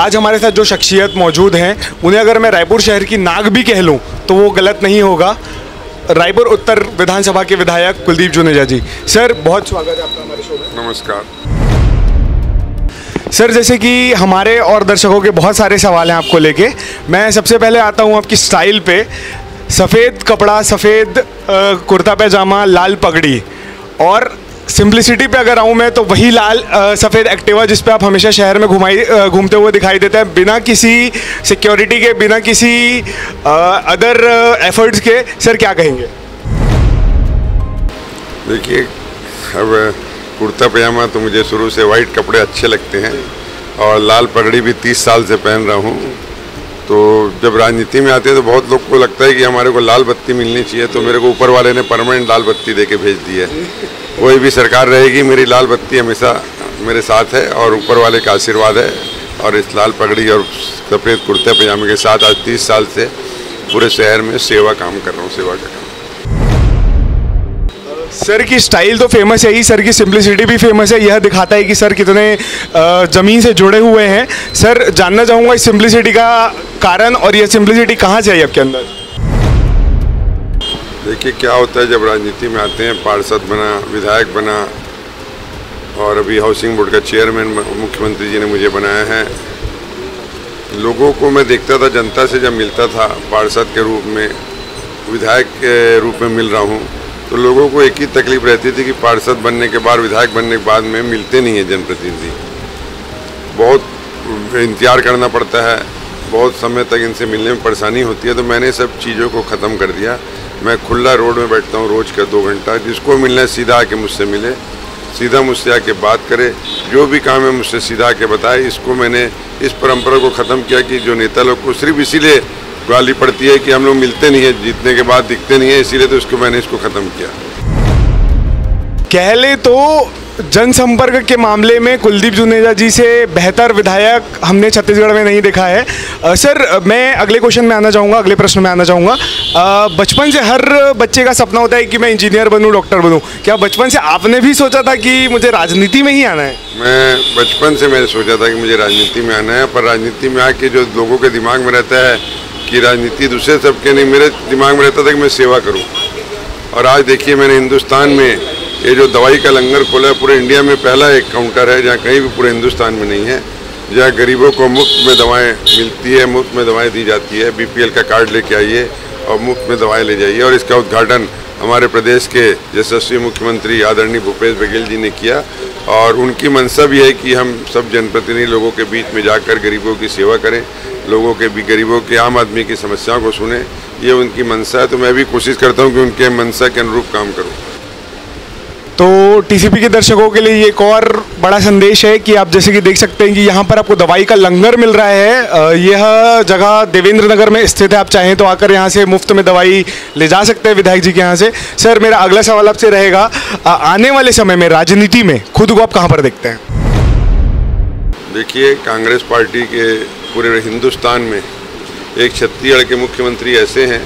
आज हमारे साथ जो शख्सियत मौजूद हैं उन्हें अगर मैं रायपुर शहर की नाग भी कह लूँ तो वो गलत नहीं होगा। रायपुर उत्तर विधानसभा के विधायक कुलदीप जुनेजा जी। सर बहुत स्वागत है आपका हमारे शो में। नमस्कार सर, जैसे कि हमारे और दर्शकों के बहुत सारे सवाल हैं आपको लेके, मैं सबसे पहले आता हूँ आपकी स्टाइल पे। सफ़ेद कपड़ा, सफ़ेद कुर्ता पैजामा, लाल पगड़ी, और सिंप्लिसिटी पे अगर आऊँ मैं तो वही लाल सफ़ेद एक्टिवा जिस पे आप हमेशा शहर में घूमते हुए दिखाई देते हैं, बिना किसी सिक्योरिटी के, बिना किसी अदर एफर्ट्स के। सर क्या कहेंगे? देखिए, अब कुर्ता पजामा तो मुझे शुरू से वाइट कपड़े अच्छे लगते हैं और लाल पगड़ी भी 30 साल से पहन रहा हूँ। तो जब राजनीति में आते हैं तो बहुत लोग को लगता है कि हमारे को लाल बत्ती मिलनी चाहिए, तो मेरे को ऊपर वाले ने परमानेंट लाल बत्ती दे के भेज दी है। कोई भी सरकार रहेगी, मेरी लाल बत्ती हमेशा मेरे साथ है और ऊपर वाले का आशीर्वाद है। और इस लाल पगड़ी और सफ़ेद कुर्ते पजामे के साथ आज 30 साल से पूरे शहर में सेवा काम कर रहा हूँ, सेवा का काम। सर की स्टाइल तो फेमस है ही, सर की सिंप्लिसिटी भी फेमस है। यह दिखाता है कि सर कितने ज़मीन से जुड़े हुए हैं। सर जानना चाहूँगा इस सिंप्लिसिटी का कारण, और यह सिंप्लिसिटी कहाँ से आई आपके अंदर? देखिए क्या होता है, जब राजनीति में आते हैं, पार्षद बना, विधायक बना और अभी हाउसिंग बोर्ड का चेयरमैन मुख्यमंत्री जी ने मुझे बनाया है। लोगों को मैं देखता था, जनता से जब मिलता था पार्षद के रूप में, विधायक के रूप में मिल रहा हूँ, तो लोगों को एक ही तकलीफ रहती थी कि पार्षद बनने के बाद, विधायक बनने के बाद में मिलते नहीं हैं जनप्रतिनिधि। बहुत इंतजार करना पड़ता है, बहुत समय तक इनसे मिलने में परेशानी होती है। तो मैंने सब चीज़ों को ख़त्म कर दिया। मैं खुला रोड में बैठता हूँ रोज़ का 2 घंटा। जिसको मिलना है सीधा आके मुझसे मिले, सीधा मुझसे आके बात करे, जो भी काम है मुझसे सीधा आके बताए। इसको मैंने इस परंपरा को ख़त्म किया कि जो नेता लोग को सिर्फ इसीलिए गाली पड़ती है कि हम लोग मिलते नहीं है, जीतने के बाद दिखते नहीं है, इसीलिए तो इसको मैंने इसको ख़त्म किया। कह ले तो जनसंपर्क के मामले में कुलदीप जुनेजा जी से बेहतर विधायक हमने छत्तीसगढ़ में नहीं देखा है। सर मैं अगले क्वेश्चन में आना चाहूँगा, अगले प्रश्न में आना चाहूँगा। बचपन से हर बच्चे का सपना होता है कि मैं इंजीनियर बनूँ, डॉक्टर बनूँ। क्या बचपन से आपने भी सोचा था कि मुझे राजनीति में ही आना है? मैं बचपन से मैंने सोचा था कि मुझे राजनीति में आना है, पर राजनीति में आके जो लोगों के दिमाग में रहता है कि राजनीति दूसरे सबके नहीं, मेरे दिमाग में रहता था कि मैं सेवा करूं। और आज देखिए, मैंने हिंदुस्तान में ये जो दवाई का लंगर खोला है, पूरे इंडिया में पहला एक काउंटर है जहां कहीं भी पूरे हिंदुस्तान में नहीं है, जहां गरीबों को मुफ्त में दवाएं मिलती है, मुफ्त में दवाएं दी जाती है। बीपीएल का कार्ड लेके आइए और मुफ्त में दवाएँ ले जाइए। और इसका उद्घाटन हमारे प्रदेश के यशस्वी मुख्यमंत्री आदरणीय भूपेश बघेल जी ने किया। और उनकी मंशा भी है कि हम सब जनप्रतिनिधि लोगों के बीच में जाकर गरीबों की सेवा करें, लोगों के भी, गरीबों के, आम आदमी की समस्याओं को सुने। ये उनकी मंशा है, तो मैं भी कोशिश करता हूं कि उनके मंशा के अनुरूप काम करूं। तो टीसीपी के दर्शकों के लिए ये एक और बड़ा संदेश है कि आप जैसे कि देख सकते हैं कि यहाँ पर आपको दवाई का लंगर मिल रहा है। यह जगह देवेंद्र नगर में स्थित है। आप चाहें तो आकर यहाँ से मुफ्त में दवाई ले जा सकते हैं विधायक जी के यहाँ से। सर मेरा अगला सवाल आपसे रहेगा, आने वाले समय में राजनीति में खुद को आप कहाँ पर देखते हैं? देखिए, कांग्रेस पार्टी के पूरे हिंदुस्तान में एक छत्तीसगढ़ के मुख्यमंत्री ऐसे हैं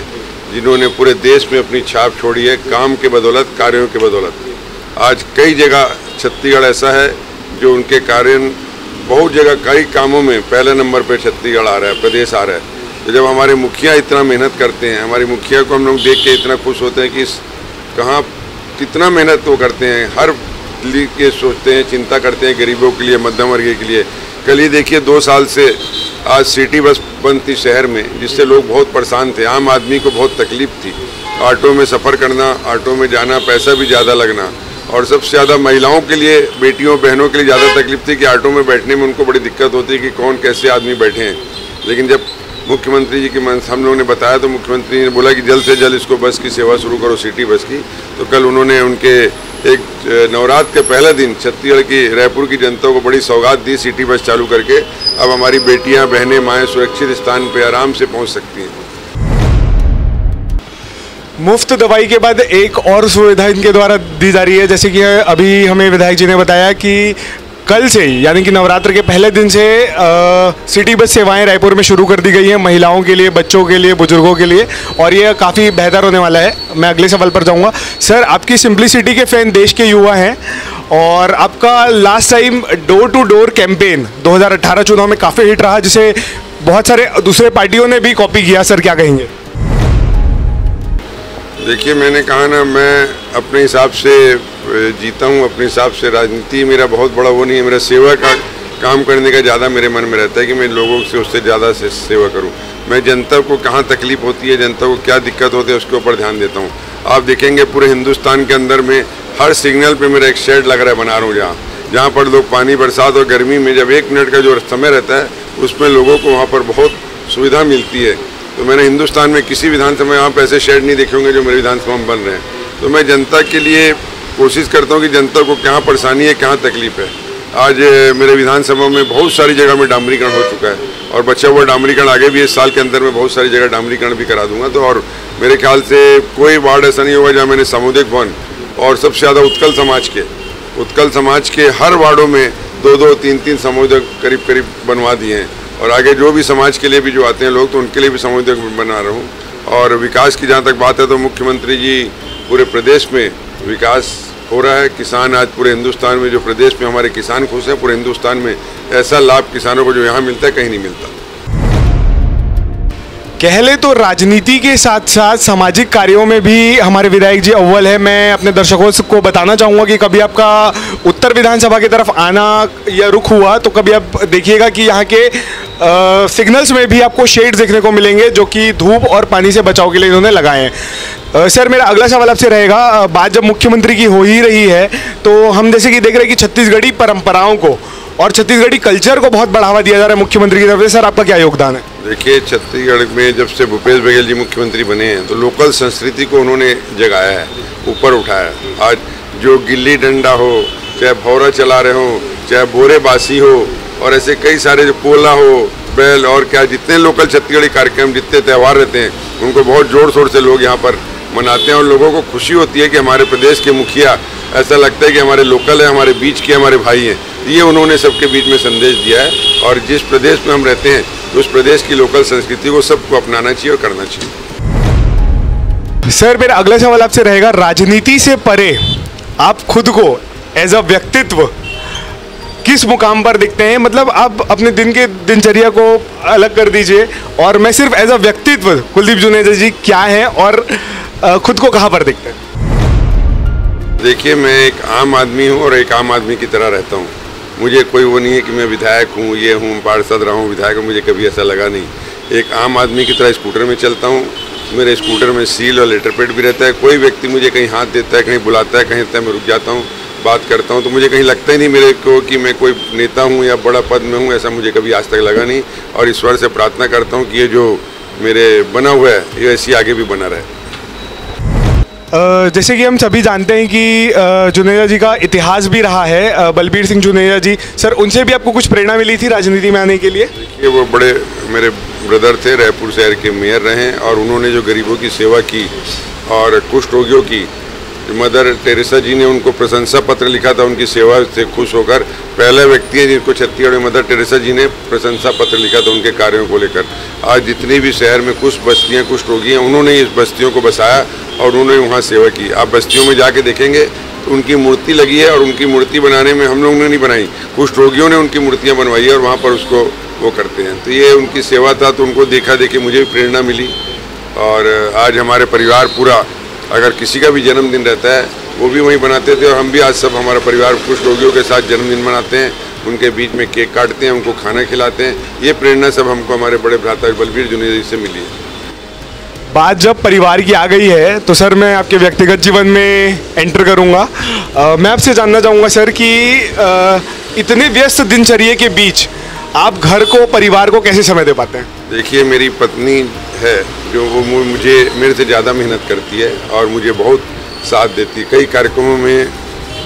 जिन्होंने पूरे देश में अपनी छाप छोड़ी है, काम के बदौलत, कार्यों के बदौलत। आज कई जगह छत्तीसगढ़ ऐसा है जो उनके कार्य, बहुत जगह कई कामों में पहले नंबर पर छत्तीसगढ़ आ रहा है, प्रदेश आ रहा है। तो जब हमारे मुखिया इतना मेहनत करते हैं, हमारे मुखिया को हम लोग देख के इतना खुश होते हैं कि कहाँ कितना मेहनत वो करते हैं, हर लिए सोचते हैं, चिंता करते हैं गरीबों के लिए, मध्यम वर्गीय के लिए। कल ही देखिए 2 साल से आज सिटी बस बंद थी शहर में, जिससे लोग बहुत परेशान थे, आम आदमी को बहुत तकलीफ थी। ऑटो में सफ़र करना, ऑटो में जाना, पैसा भी ज़्यादा लगना, और सबसे ज़्यादा महिलाओं के लिए, बेटियों बहनों के लिए ज़्यादा तकलीफ थी कि ऑटो में बैठने में उनको बड़ी दिक्कत होती है कि कौन कैसे आदमी बैठे हैं। लेकिन जब मुख्यमंत्री जी की हम लोगों ने बताया तो मुख्यमंत्री जी ने बोला कि जल्द से जल्द इसको बस की सेवा शुरू करो, सिटी बस की। तो कल उन्होंने उनके एक नवरात्र के पहले दिन छत्तीसगढ़ की, रायपुर की जनता को बड़ी सौगात दी सिटी बस चालू करके। अब हमारी बेटियां, बहनें, माएँ सुरक्षित स्थान पर आराम से पहुँच सकती हैं। मुफ्त दवाई के बाद एक और सुविधा इनके द्वारा दी जा रही है, जैसे कि अभी हमें विधायक जी ने बताया कि कल से यानी कि नवरात्र के पहले दिन से सिटी बस सेवाएं रायपुर में शुरू कर दी गई हैं, महिलाओं के लिए, बच्चों के लिए, बुजुर्गों के लिए, और ये काफ़ी बेहतर होने वाला है। मैं अगले सवाल पर जाऊंगा। सर आपकी सिंप्लिसिटी के फैन देश के युवा हैं और आपका last time door to door campaign 2018 चुनाव में काफ़ी हिट रहा, जिसे बहुत सारे दूसरे पार्टियों ने भी कॉपी किया। सर क्या कहेंगे? देखिए, मैंने कहा ना, मैं अपने हिसाब से जीता हूँ, अपने हिसाब से। राजनीति मेरा बहुत बड़ा वो नहीं है, मेरा सेवा का काम करने का ज़्यादा मेरे मन में रहता है कि मैं लोगों से उससे ज़्यादा से सेवा करूं। मैं जनता को कहां तकलीफ होती है, जनता को क्या दिक्कत होती है, उसके ऊपर ध्यान देता हूं। आप देखेंगे पूरे हिंदुस्तान के अंदर में हर सिग्नल पे मेरा एक शेड लग रहा है, बना रहा हूँ, जहाँ पर लोग पानी, बरसात और गर्मी में जब 1 मिनट का जो समय रहता है उसमें लोगों को वहाँ पर बहुत सुविधा मिलती है। तो मैंने हिंदुस्तान में किसी विधानसभा में वहाँ पर ऐसे शेड नहीं देखे होंगे जो मेरे विधानसभा में बन रहे हैं। तो मैं जनता के लिए कोशिश करता हूँ कि जनता को कहाँ परेशानी है, कहाँ तकलीफ है। आज मेरे विधानसभा में बहुत सारी जगह में डामरीकरण हो चुका है और बचा हुआ डामरीकरण आगे भी इस साल के अंदर में बहुत सारी जगह डामरीकरण भी करा दूंगा। तो और मेरे ख्याल से कोई वार्ड ऐसा नहीं होगा जहाँ मैंने सामुदायिक भवन और सबसे ज़्यादा उत्कल समाज के हर वार्डों में 2-2, 3-3 सामुदायिक करीब करीब बनवा दिए हैं। और आगे जो भी समाज के लिए भी जो आते हैं लोग, तो उनके लिए भी सामुदायिक बना रहा हूँ। और विकास की जहाँ तक बात है तो मुख्यमंत्री जी पूरे प्रदेश में विकास हो रहा है। किसान आज पूरे हिंदुस्तान में, जो प्रदेश में हमारे किसान खुश हैं, पूरे हिंदुस्तान में ऐसा लाभ किसानों को जो यहाँ मिलता है कहीं नहीं मिलता। कह ले तो राजनीति के साथ साथ सामाजिक कार्यों में भी हमारे विधायक जी अव्वल है। मैं अपने दर्शकों को बताना चाहूँगा कि कभी आपका उत्तर विधानसभा की तरफ आना या रुख हुआ तो कभी आप देखिएगा कि यहाँ के सिग्नल्स में भी आपको शेड्स देखने को मिलेंगे जो कि धूप और पानी से बचाव के लिए इन्होंने लगाए हैं। सर मेरा अगला सवाल आपसे रहेगा, बात जब मुख्यमंत्री की हो ही रही है तो हम जैसे कि देख रहे हैं कि छत्तीसगढ़ी परंपराओं को और छत्तीसगढ़ी कल्चर को बहुत बढ़ावा दिया जा रहा है मुख्यमंत्री की तरफ से। सर आपका क्या योगदान है? देखिए, छत्तीसगढ़ में जब से भूपेश बघेल जी मुख्यमंत्री बने हैं तो लोकल संस्कृति को उन्होंने जगाया है, ऊपर उठाया है। आज जो गिल्ली डंडा हो, चाहे भौरा चला रहे हो, चाहे बोरेबासी हो, और ऐसे कई सारे जो पोला हो, बैल और क्या, जितने लोकल छत्तीसगढ़ी कार्यक्रम, जितने त्यौहार रहते हैं, उनको बहुत जोर शोर से लोग यहाँ पर मनाते हैं। और लोगों को खुशी होती है कि हमारे प्रदेश के मुखिया, ऐसा लगता है कि हमारे लोकल है, हमारे बीच के हमारे भाई हैं। ये उन्होंने सबके बीच में संदेश दिया है। और जिस प्रदेश में हम रहते हैं तो उस प्रदेश की लोकल संस्कृति को सबको अपनाना चाहिए और करना चाहिए। सर मेरा अगला सवाल आपसे रहेगा, राजनीति से परे आप खुद को एज अ व्यक्तित्व किस मुकाम पर दिखते हैं? मतलब आप अपने दिन के दिनचर्या को अलग कर दीजिए और मैं सिर्फ एज अ व्यक्तित्व कुलदीप जुनेजा जी क्या हैं और खुद को कहाँ पर दिखते हैं? देखिए, मैं एक आम आदमी हूँ और एक आम आदमी की तरह रहता हूँ। मुझे कोई वो नहीं है कि मैं विधायक हूँ, ये हूँ, पार्षद रहा हूँ, विधायक हूँ, मुझे कभी ऐसा लगा नहीं। एक आम आदमी की तरह स्कूटर में चलता हूँ। मेरे स्कूटर में सील और लेटर पैड भी रहता है। कोई व्यक्ति मुझे कहीं हाथ देता है, कहीं बुलाता है, कहीं मैं रुक जाता हूँ, बात करता हूँ, तो मुझे कहीं लगता ही नहीं मेरे को कि मैं कोई नेता हूँ या बड़ा पद में हूँ। ऐसा मुझे कभी आज तक लगा नहीं। और ईश्वर से प्रार्थना करता हूँ कि ये जो मेरे बना हुआ है ये ऐसी आगे भी बना रहे। जैसे कि हम सभी जानते हैं कि जुनेजा जी का इतिहास भी रहा है, बलबीर सिंह जुनेजा जी, सर उनसे भी आपको कुछ प्रेरणा मिली थी राजनीति में आने के लिए? देखिए, वो बड़े मेरे ब्रदर थे, रायपुर शहर के मेयर रहे और उन्होंने जो गरीबों की सेवा की और कुष्ठ रोगियों की, मदर टेरेसा जी ने उनको प्रशंसा पत्र लिखा था। उनकी सेवा से खुश होकर पहला व्यक्ति है जिनको छत्तीसगढ़ में मदर टेरेसा जी ने प्रशंसा पत्र लिखा था उनके कार्यों को लेकर। आज जितनी भी शहर में कुछ बस्तियाँ, कुछ रोगी हैं, उन्होंने इस बस्तियों को बसाया और उन्होंने वहाँ सेवा की। आप बस्तियों में जाके देखेंगे तो उनकी मूर्ति लगी है और उनकी मूर्ति बनाने में हम लोगों ने नहीं बनाई, कुछ रोगियों ने उनकी मूर्तियाँ बनवाई है और वहाँ पर उसको वो करते हैं। तो ये उनकी सेवा था, तो उनको देखा देखी मुझे भी प्रेरणा मिली। और आज हमारे परिवार पूरा, अगर किसी का भी जन्मदिन रहता है वो भी वहीं बनाते थे और हम भी आज सब हमारा परिवार कुछ रोगियों के साथ जन्मदिन मनाते हैं, उनके बीच में केक काटते हैं, उनको खाना खिलाते हैं। ये प्रेरणा सब हमको हमारे बड़े भ्राता बलबीर जुनेजा जी से मिली है। बात जब परिवार की आ गई है तो सर मैं आपके व्यक्तिगत जीवन में एंटर करूंगा। मैं आपसे जानना चाहूँगा सर कि इतने व्यस्त दिनचर्या के बीच आप घर को, परिवार को कैसे समय दे पाते हैं? देखिए, मेरी पत्नी है जो वो मुझे मेरे से ज़्यादा मेहनत करती है और मुझे बहुत साथ देती है। कई कार्यक्रमों में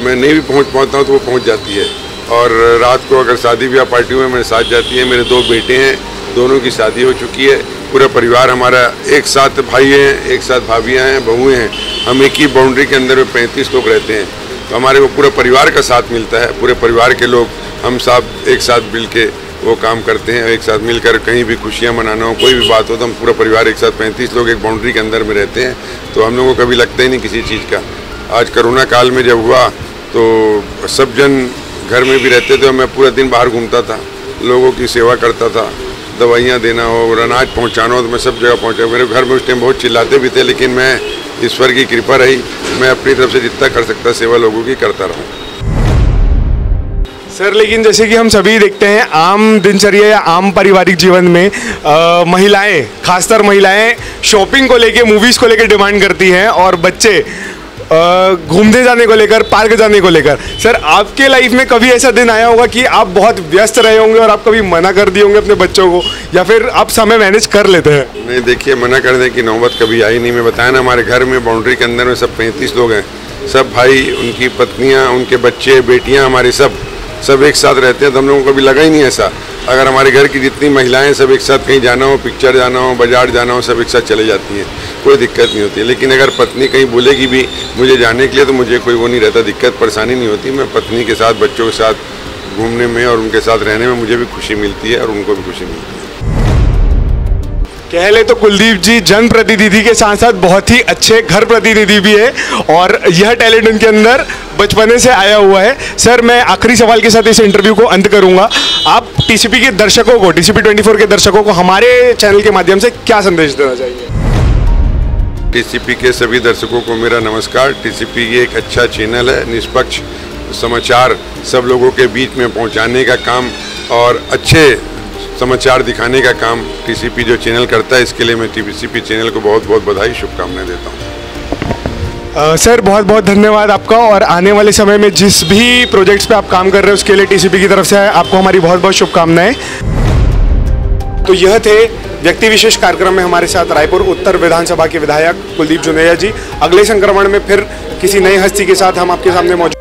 मैं नहीं भी पहुंच पाता हूं तो वो पहुंच जाती है। और रात को अगर शादी ब्याह पार्टी में मेरे साथ जाती है। मेरे 2 बेटे हैं, दोनों की शादी हो चुकी है। पूरा परिवार हमारा एक साथ, भाई हैं, एक साथ भाभियाँ हैं, बहुएँ हैं। हम एक ही बाउंड्री के अंदर में 35 लोग रहते हैं। तो हमारे को पूरा परिवार का साथ मिलता है। पूरे परिवार के लोग हम सब एक साथ मिल के वो काम करते हैं। एक साथ मिलकर कहीं भी खुशियाँ मनाना हो, कोई भी बात हो, तो हम पूरा परिवार एक साथ 35 लोग एक बाउंड्री के अंदर में रहते हैं। तो हम लोगों को कभी लगता ही नहीं किसी चीज़ का। आज कोरोना काल में जब हुआ तो सब जन घर में भी रहते थे और मैं पूरा दिन बाहर घूमता था, लोगों की सेवा करता था, दवाइयाँ देना हो और अनाज पहुँचाना हो तो मैं सब जगह पहुँचा। मेरे घर में उस टाइम बहुत चिल्लाते भी थे, लेकिन मैं ईश्वर की कृपा रही, मैं अपनी तरफ से जितना कर सकता सेवा लोगों की करता रहूँ। सर लेकिन जैसे कि हम सभी देखते हैं आम दिनचर्या या आम पारिवारिक जीवन में महिलाएं, खासकर महिलाएं शॉपिंग को लेके, मूवीज़ को लेकर डिमांड करती हैं और बच्चे घूमने जाने को लेकर, पार्क जाने को लेकर। सर आपके लाइफ में कभी ऐसा दिन आया होगा कि आप बहुत व्यस्त रहे होंगे और आप कभी मना कर दिए होंगे अपने बच्चों को, या फिर आप समय मैनेज कर लेते हैं? नहीं, देखिए मना करने की नौबत कभी आई नहीं। मैं बताया ना, हमारे घर में बाउंड्री के अंदर में सब 35 लोग हैं, सब भाई, उनकी पत्नियाँ, उनके बच्चे, बेटियाँ, हमारे सब एक साथ रहते हैं, तो हम लोगों को कभी लगा ही नहीं ऐसा। अगर हमारे घर की जितनी महिलाएं सब एक साथ कहीं जाना हो, पिक्चर जाना हो, बाजार जाना हो, सब एक साथ चले जाती हैं, कोई दिक्कत नहीं होती है। लेकिन अगर पत्नी कहीं बोलेगी भी मुझे जाने के लिए तो मुझे कोई वो नहीं रहता, दिक्कत परेशानी नहीं होती। मैं पत्नी के साथ, बच्चों के साथ घूमने में और उनके साथ रहने में मुझे भी खुशी मिलती है और उनको भी खुशी मिलती है। कह ले तो कुलदीप जी जनप्रतिनिधि के साथ साथ बहुत ही अच्छे घर प्रतिनिधि भी है और यह टैलेंट उनके अंदर बचपने से आया हुआ है। सर मैं आखिरी सवाल के साथ इस इंटरव्यू को अंत करूंगा। आप टीसीपी के दर्शकों को, टीसीपी 24 के दर्शकों को हमारे चैनल के माध्यम से क्या संदेश देना चाहिए? टीसीपी के सभी दर्शकों को मेरा नमस्कार। टीसीपी एक अच्छा चैनल है, निष्पक्ष समाचार सब लोगों के बीच में पहुंचाने का काम और अच्छे समाचार दिखाने का काम टीसीपी जो चैनल करता है, इसके लिए मैं टीसीपी चैनल को बहुत बहुत बधाई, शुभकामनाएं देता हूँ। सर बहुत बहुत धन्यवाद आपका, और आने वाले समय में जिस भी प्रोजेक्ट्स पे आप काम कर रहे हैं उसके लिए टीसीपी की तरफ से आपको हमारी बहुत बहुत शुभकामनाएं। तो यह थे व्यक्ति विशेष कार्यक्रम में हमारे साथ रायपुर उत्तर विधानसभा के विधायक कुलदीप जुनेजा जी। अगले संक्रमण में फिर किसी नई हस्ती के साथ हम आपके सामने मौजूद